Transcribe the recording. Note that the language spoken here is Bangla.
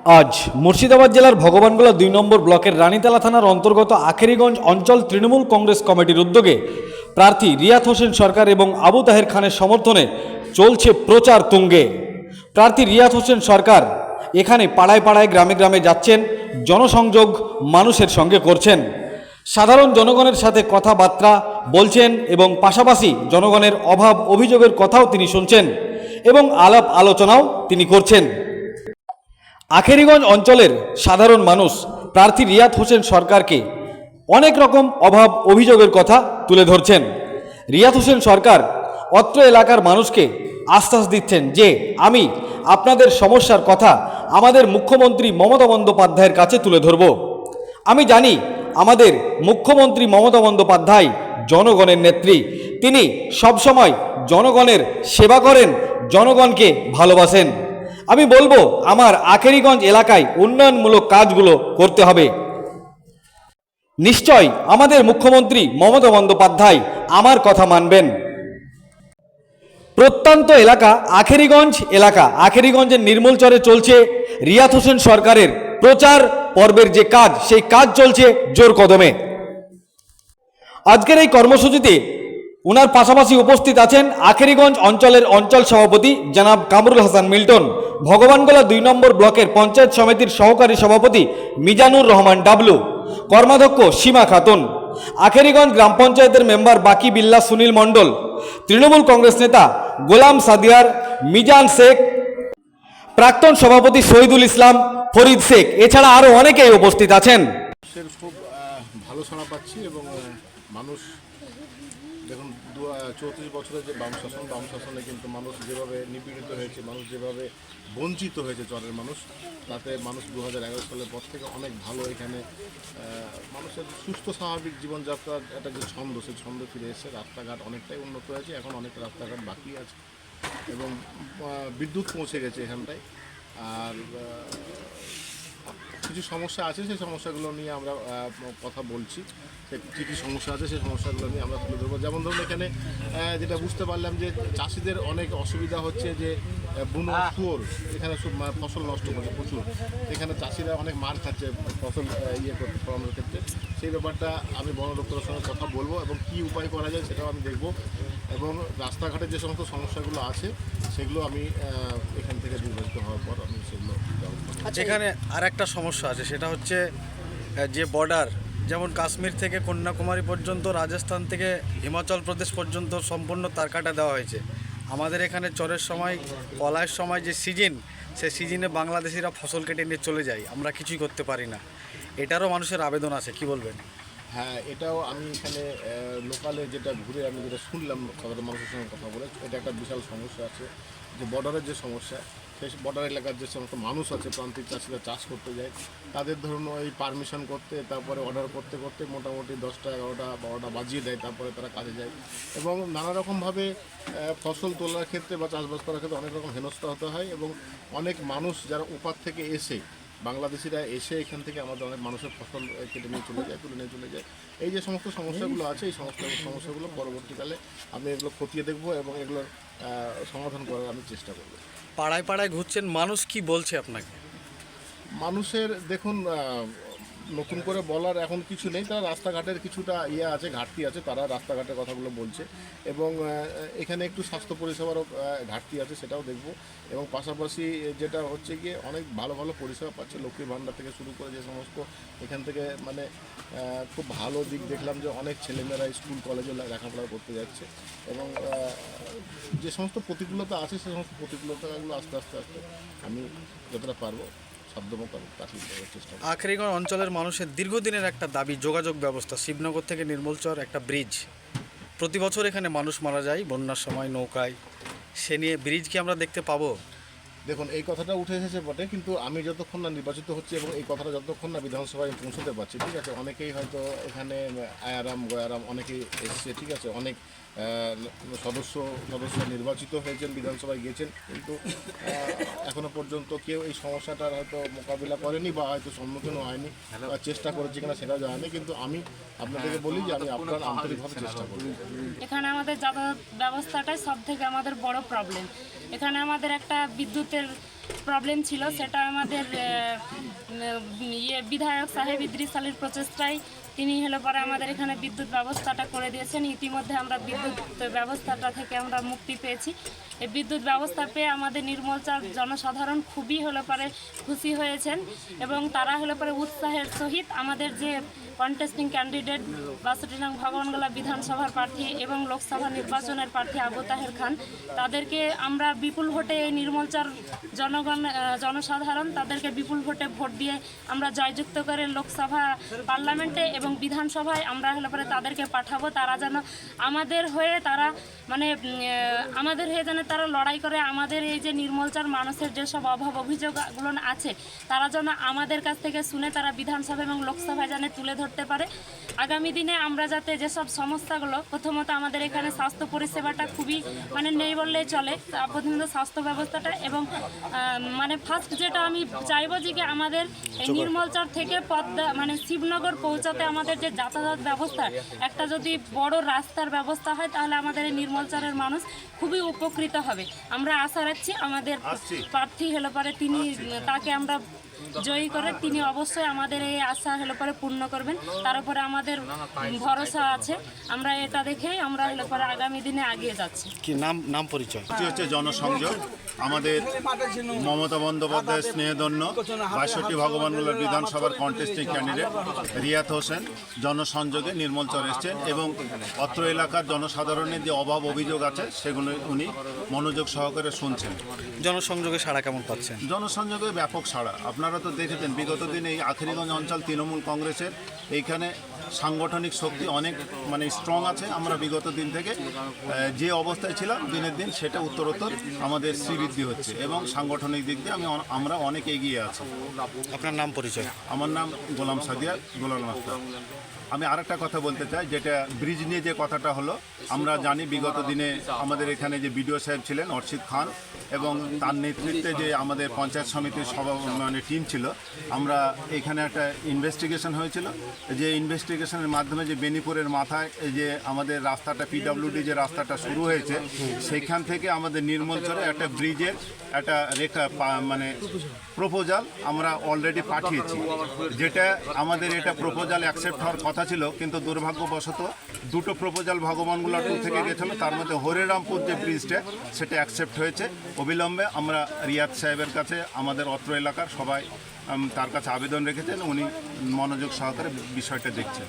আজ মুর্শিদাবাদ জেলার ভগবানগোলা ২ নম্বর ব্লকের রানীতলা থানার অন্তর্গত আখেরিগঞ্জ অঞ্চল তৃণমূল কংগ্রেস কমিটির উদ্যোগে প্রার্থী রিয়াত হোসেন সরকার এবং আবু তাহের খানের সমর্থনে চলছে প্রচার তুঙ্গে। প্রার্থী রিয়াত হোসেন সরকার এখানে পাড়ায় পাড়ায় গ্রামে গ্রামে যাচ্ছেন, জনসংযোগ মানুষের সঙ্গে করছেন, সাধারণ জনগণের সাথে কথাবার্তা বলছেন এবং পাশাপাশি জনগণের অভাব অভিযোগের কথাও তিনি শুনছেন এবং আলাপ আলোচনাও তিনি করছেন। আখেরিগঞ্জ অঞ্চলের সাধারণ মানুষ প্রার্থী রিয়াত হোসেন সরকারকে অনেক রকম অভাব অভিযোগের কথা তুলে ধরছেন। রিয়াত হোসেন সরকার অত্র এলাকার মানুষকে আশ্বাস দিচ্ছেন যে আমি আপনাদের সমস্যার কথা আমাদের মুখ্যমন্ত্রী মমতা বন্দ্যোপাধ্যায়ের কাছে তুলে ধরব। আমি জানি আমাদের মুখ্যমন্ত্রী মমতা বন্দ্যোপাধ্যায় জনগণের নেত্রী, তিনি সবসময় জনগণের সেবা করেন, জনগণকে ভালোবাসেন। আমি বলবো আমার আখেরিগঞ্জ এলাকায় উন্নয়নমূলক কাজগুলো করতে হবে। নিশ্চয় আমাদের মুখ্যমন্ত্রী মমতা বন্দ্যোপাধ্যায় আমার কথা মানবেন। প্রত্যন্ত এলাকা আখেরিগঞ্জের নির্মলচরে চলছে রিয়াত হোসেন সরকারের প্রচার পর্বের যে কাজ, সেই কাজ চলছে জোর কদমে। আজকের এই কর্মসূচিতে উনার পাশাপাশি উপস্থিত আছেন আখেরিগঞ্জ অঞ্চলের অঞ্চল সভাপতি জনাব কামরুল হাসান মিল্টন, ভগবানগোলা ২ নম্বর ব্লকের পঞ্চায়েত সমিতির সহকারী সভাপতি মিজানুর রহমান ডাবলু, কর্মাধ্যক্ষ সীমা খাতুন, আখেরিগঞ্জ গ্রাম পঞ্চায়েতের মেম্বার বাকি বিল্লা সুনীল মণ্ডল, তৃণমূল কংগ্রেস নেতা গোলাম সাদিয়ার, মিজান শেখ, প্রাক্তন সভাপতি শহীদুল ইসলাম, ফরিদ শেখ, এছাড়া আরও অনেকেই উপস্থিত আছেন। খুব ভালো শোনা পাচ্ছি এবং মানুষ দেখুন 34 বছরের যে বাম শাসনে কিন্তু মানুষ যেভাবে নিপীড়িত হয়েছে, মানুষ যেভাবে বঞ্চিত হয়েছে চরের মানুষ, তাতে মানুষ 2011 সালের পর থেকে অনেক ভালো এখানে মানুষের সুস্থ স্বাভাবিক জীবনযাত্রার একটা যে ছন্দ, সেই ছন্দ ফিরে এসে রাস্তাঘাট অনেকটাই উন্নত হয়েছে। এখন অনেক রাস্তাঘাট বাকি আছে এবং বিদ্যুৎ পৌঁছে গেছে এখানটায়। আর কিছু সমস্যা আছে, সেই সমস্যাগুলো নিয়ে আমরা কথা বলছি। কী কী সমস্যা আছে সেই সমস্যাগুলো নিয়ে আমরা তুলে ধরবো। যেমন ধরুন এখানে যেটা বুঝতে পারলাম যে চাষিদের অনেক অসুবিধা হচ্ছে, যে বুনো শুয়োর এখানে ফসল নষ্ট করছে প্রচুর। এখানে চাষিরা অনেক মার খাচ্ছে ফসল করতে ফলানোর ক্ষেত্রে। সেই ব্যাপারটা আমি বন দপ্তরের সঙ্গে কথা বলবো এবং কী উপায় করা যায় সেটাও আমি দেখব। এবং রাস্তাঘাটের যে সমস্ত সমস্যাগুলো আছে সেগুলো আমি এখান থেকে নির্বাচিত হওয়ার পর আমি সেগুলো এখানে আর একটা সমস্যা আছে, সেটা হচ্ছে যে বর্ডার, যেমন কাশ্মীর থেকে কন্যাকুমারী পর্যন্ত, রাজস্থান থেকে হিমাচল প্রদেশ পর্যন্ত সম্পূর্ণ তারকাটা দেওয়া হয়েছে। আমাদের এখানে চরের সময়, কলাইয়ের সময় যে সিজন, সে সিজনে বাংলাদেশিরা ফসল কেটে নিয়ে চলে যায়, আমরা কিছুই করতে পারি না। এটারও মানুষের আবেদন আছে, কি বলবেন? হ্যাঁ, এটাও আমি এখানে লোকালে যেটা ঘুরে আমি যেটা শুনলাম সাধারণ মানুষের সঙ্গে কথা বলে, এটা একটা বিশাল সমস্যা আছে। যে বর্ডারের যে সমস্যা, সেই বর্ডার এলাকার যে সমস্ত মানুষ আছে, প্রান্তিক চাষিরা চাষ করতে যায়, তাদের ধরুন ওই পারমিশন করতে, তারপরে অর্ডার করতে করতে মোটামুটি 10টা 11টা 12টা বাজিয়ে দেয়, তারপরে তারা কাজে যায়। এবং নানা রকমভাবে ফসল তোলার ক্ষেত্রে বা চাষবাস করার ক্ষেত্রে অনেক রকম হেনস্থা হতে হয়। এবং অনেক মানুষ যারা ওপার থেকে এসে, বাংলাদেশিরা এসে এখান থেকে আমাদের অনেক মানুষের ফসল কেটে নিয়ে চলে যায়, তুলে নিয়ে চলে যায়। এই যে সমস্ত সমস্যাগুলো আছে, এই সমস্ত সমস্যাগুলো পরবর্তীকালে আমি এগুলো খতিয়ে দেখব এবং এগুলোর সমাধান করার আমি চেষ্টা করব। পাড়ায় পাড়ায় ঘুরছেন, মানুষ কি বলছে আপনাকে? মানুষের দেখুন নতুন করে বলার এখন কিছু নেই। তারা রাস্তাঘাটের কিছুটা আছে, ঘাটতি আছে, তারা রাস্তাঘাটের কথাগুলো বলছে। এবং এখানে একটু স্বাস্থ্য পরিষেবারও ঘাটতি আছে, সেটাও দেখব। এবং পাশাপাশি যেটা হচ্ছে গিয়ে অনেক ভালো ভালো পরিষেবা পাচ্ছে, লক্ষ্মীর ভাণ্ডার থেকে শুরু করে যে সমস্ত এখান থেকে মানে খুব ভালো দিক দেখলাম যে অনেক ছেলেমেয়েরা স্কুল কলেজে লেখাপড়া করতে যাচ্ছে। এবং যে সমস্ত প্রতিকূলতা আছে, সে সমস্ত প্রতিকূলতাগুলো আস্তে আস্তে আস্তে আমি যতটা পারবো আখেরিগঞ্জ অঞ্চলের মানুষের দীর্ঘদিনের একটা দাবি যোগাযোগ ব্যবস্থা, শিবনগর থেকে নির্মলচর একটা ব্রিজ। প্রতি বছর এখানে মানুষ মারা যায় বন্যার সময় নৌকায়, সে নিয়ে ব্রিজ কি আমরা দেখতে পাবো? দেখুন, এই কথাটা উঠে এসেছে বটে, কিন্তু আমি যতক্ষণ না নির্বাচিত হচ্ছি এবং এই কথাটা যতক্ষণ না বিধানসভায় পৌঁছতে পারছি, ঠিক আছে, অনেকেই হয়তো এখানে আয়ারাম গয়ারাম অনেকেই এসছে, ঠিক আছে, অনেক সদস্য নির্বাচিত হয়েছেন, বিধানসভায় গিয়েছেন, কিন্তু এখনো পর্যন্ত কেউ এই সমস্যাটার হয়তো মোকাবিলা করেনি বা হয়তো সম্মুখীন হয়নি বা চেষ্টা করেছে কিনা সেটাও জানি। কিন্তু আমি আপনাদেরকে বলি যে আমি আপনার আন্তরিকভাবে চেষ্টা করি। এখানে আমাদের যাতায়াত ব্যবস্থাটাই সব থেকে আমাদের বড় প্রবলেম। এখানে আমাদের একটা বিদ্যুতের প্রবলেম ছিল, সেটা আমাদের বিধায়ক সাহেব ইদ্রিস আলীর প্রচেষ্টায় তিনি হলো পরে আমাদের এখানে বিদ্যুৎ ব্যবস্থাটা করে দিয়েছেন। ইতিমধ্যে আমরা বিদ্যুৎ ব্যবস্থাটা থেকে আমরা মুক্তি পেয়েছি। এই বিদ্যুৎ ব্যবস্থা পেয়ে আমাদের নির্মলচার জনসাধারণ খুবই হলো পরে খুশি হয়েছেন এবং তারা হলো পরে উৎসাহের সহিত আমাদের যে কন্টেস্টিং ক্যান্ডিডেট 62 নং ভগবানগোলা বিধানসভার প্রার্থী এবং লোকসভা নির্বাচনের প্রার্থী আবু তাহের খান, তাদেরকে আমরা বিপুল ভোটে এই নির্মলচার জনসাধারণ তাদেরকে বিপুল ভোটে ভোট দিয়ে আমরা জয়যুক্ত করে লোকসভা পার্লামেন্টে এবং বিধানসভায় আমরা হলে পরে তাদেরকে পাঠাবো। তারা যেন আমাদের হয়ে যেন তারা লড়াই করে আমাদের এই যে নির্মলচার মানুষের যেসব অভাব অভিযোগগুলো আছে তারা যেন আমাদের কাছ থেকে শুনে তারা বিধানসভা এবং লোকসভায় যেন তুলে ধরতে পারে। আগামী দিনে আমরা যাতে যেসব সমস্যাগুলো, প্রথমত আমাদের এখানে স্বাস্থ্য পরিষেবাটা খুবই নেই বললেই চলে, প্রথমত স্বাস্থ্য ব্যবস্থাটা এবং ফার্স্ট যেটা আমি চাইবো যে আমাদের এই নির্মলচর থেকে পদ্মা শিবনগর পৌঁছাতে আমাদের যে যাতায়াত ব্যবস্থা একটা যদি বড় রাস্তার ব্যবস্থা হয় তাহলে আমাদের এই নির্মলচরের মানুষ খুবই উপকৃত হবে। আমরা আশা রাখছি আমাদের প্রার্থী হলো পরে তাকে আমরা জয়ী করে তিনি অবশ্যই আমাদের এই আশা হলো পরে পূর্ণ করবেন, তার উপরে আমাদের ভরসা আছে। আমরা এটা দেখেই আমরা হলো পরে আগামী দিনে এগিয়ে যাচ্ছি। কি নাম পরিচয়? এটি হচ্ছে জনসংযোগ। আমাদের মমতা বন্দ্যোপাধ্যায়ের স্নেহধন্য 62 ভগবানগোলার বিধানসভার কন্টেস্টিং ক্যান্ডিডেট রিয়াত হোসেন জনসংযোগে নির্মলচর এসছেন এবং অত্র এলাকার জনসাধারণের যে অভাব অভিযোগ আছে সেগুলো উনি মনোযোগ সহকারে শুনছেন। জনসংযোগে সাড়া কেমন পাচ্ছেন? জনসংযোগে ব্যাপক সাড়া। আপনারা তো দেখেছেন বিগত দিনে এই আখেরিগঞ্জ অঞ্চল তৃণমূল কংগ্রেসের এইখানে সাংগঠনিক শক্তি অনেক স্ট্রং আছে। আমরা বিগত দিন থেকে যে অবস্থায় ছিলাম দিনের দিন সেটা উত্তরোত্তর আমাদের শ্রীবৃদ্ধি হচ্ছে এবং সাংগঠনিক দিক দিয়ে আমরা অনেক এগিয়ে আছি। আপনার নাম পরিচয়? আমার নাম গোলাম সাদিয়া গোলাম আখতার। আমি আরেকটা কথা বলতে চাই, যেটা ব্রিজ নিয়ে যে কথাটা হলো, আমরা জানি বিগত দিনে আমাদের এখানে যে বিডিও সাহেব ছিলেন অর্শিদ খান এবং তার নেতৃত্বে যে আমাদের পঞ্চায়েত সমিতির টিম ছিল, আমরা এখানে একটা ইনভেস্টিগেশন হয়েছিল। যে ইনভেস্টিগেশনের মাধ্যমে যে বেনিপুরের মাথায় যে আমাদের রাস্তাটা পিডব্লিউডি যে রাস্তাটা শুরু হয়েছে সেখান থেকে আমাদের নির্মলচরে একটা ব্রিজের একটা প্রপোজাল আমরা অলরেডি পাঠিয়েছি, যেটা আমাদের এটা প্রপোজাল অ্যাকসেপ্ট হওয়ার কথা ছিল, কিন্তু দুর্ভাগ্যবশত দুটো প্রপোজাল ভগবানগোলা 2 থেকে গেছিলো, তার মধ্যে হরিরামপুর যে ব্রিজটা সেটা অ্যাকসেপ্ট হয়েছে। অবিলম্বে আমরা রিয়াদ সাহেবের কাছে আমাদের অত্র এলাকার সবাই তার কাছে আবেদন রেখেছেন, উনি মনোযোগ সহকারে বিষয়টা দেখছেন।